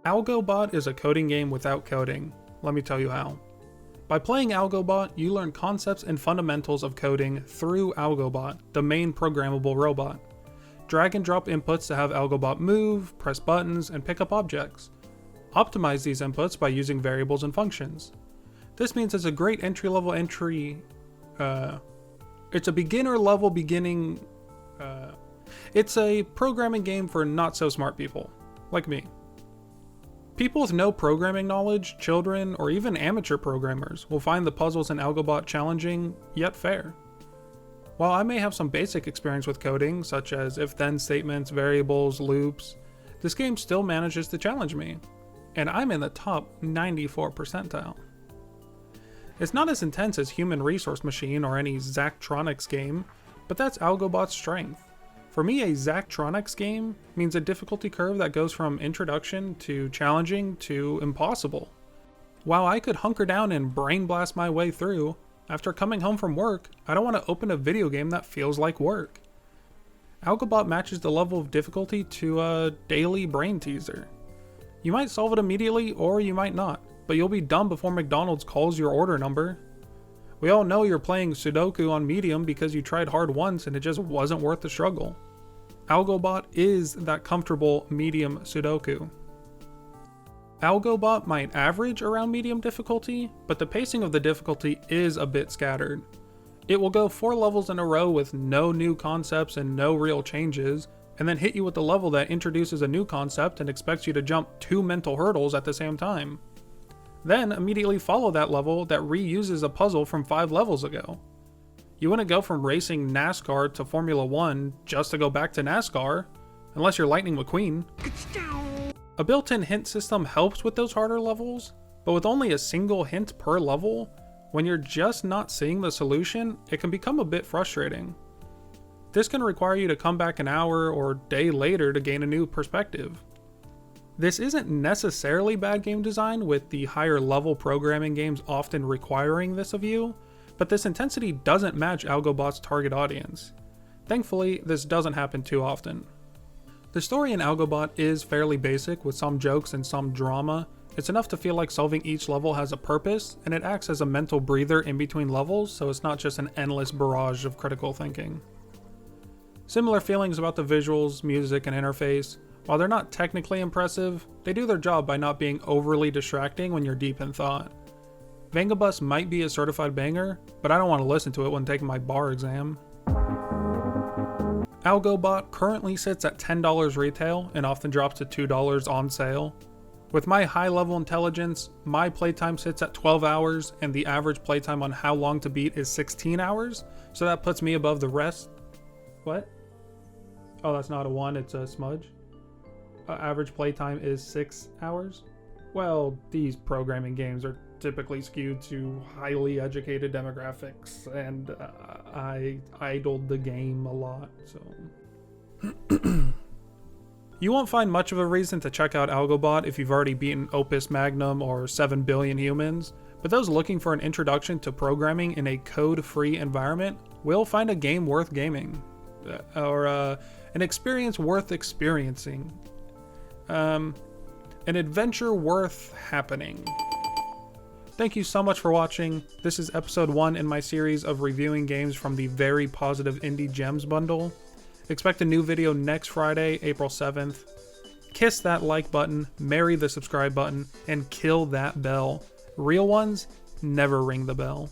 Algo Bot is a coding game without coding. Let me tell you how. By playing Algo Bot, you learn concepts and fundamentals of coding through Algo Bot, the main programmable robot. Drag and drop inputs to have Algo Bot move, press buttons, and pick up objects. Optimize these inputs by using variables and functions. This means it's a great entry-level it's a beginner level beginning, it's a programming game for not so smart people, like me. People with no programming knowledge, children, or even amateur programmers will find the puzzles in Algo Bot challenging, yet fair. While I may have some basic experience with coding, such as if-then statements, variables, loops, this game still manages to challenge me, and I'm in the top 94 percentile. It's not as intense as Human Resource Machine or any Zachtronics game, but that's Algo Bot's strength. For me, a Zachtronics game means a difficulty curve that goes from introduction to challenging to impossible. While I could hunker down and brain blast my way through, after coming home from work, I don't want to open a video game that feels like work. Algo Bot matches the level of difficulty to a daily brain teaser. You might solve it immediately or you might not, but you'll be done before McDonald's calls your order number. We all know you're playing Sudoku on medium because you tried hard once and it just wasn't worth the struggle. Algo Bot is that comfortable medium Sudoku. Algo Bot might average around medium difficulty, but the pacing of the difficulty is a bit scattered. It will go 4 levels in a row with no new concepts and no real changes, and then hit you with a level that introduces a new concept and expects you to jump 2 mental hurdles at the same time. Then immediately follow that level that reuses a puzzle from 5 levels ago. You wouldn't go from racing NASCAR to Formula 1 just to go back to NASCAR, unless you're Lightning McQueen. A built-in hint system helps with those harder levels, but with only a single hint per level, when you're just not seeing the solution, it can become a bit frustrating. This can require you to come back an hour or day later to gain a new perspective. This isn't necessarily bad game design, with the higher level programming games often requiring this of you, but this intensity doesn't match Algo Bot's target audience. Thankfully, this doesn't happen too often. The story in Algo Bot is fairly basic, with some jokes and some drama. It's enough to feel like solving each level has a purpose, and it acts as a mental breather in between levels, so it's not just an endless barrage of critical thinking. Similar feelings about the visuals, music, and interface. While they're not technically impressive, they do their job by not being overly distracting when you're deep in thought. Vangabus might be a certified banger, but I don't want to listen to it when taking my bar exam. Algo Bot currently sits at $10 retail and often drops to $2 on sale. With my high level intelligence, my playtime sits at 12 hours and the average playtime on how long to beat is 16 hours, so that puts me above the rest. What? Oh, that's not a 1, it's a smudge. Average playtime is 6 hours? Well, these programming games are typically skewed to highly educated demographics, and I idled the game a lot, so... You won't find much of a reason to check out Algo Bot if you've already beaten Opus Magnum or 7 Billion Humans, but those looking for an introduction to programming in a code-free environment will find a game worth gaming. Or an experience worth experiencing. An adventure worth happening. Thank you so much for watching. This is episode 1 in my series of reviewing games from the very positive Indie Gems bundle. Expect a new video next Friday, April 7th. Kiss that like button, marry the subscribe button, and kill that bell. Real ones never ring the bell.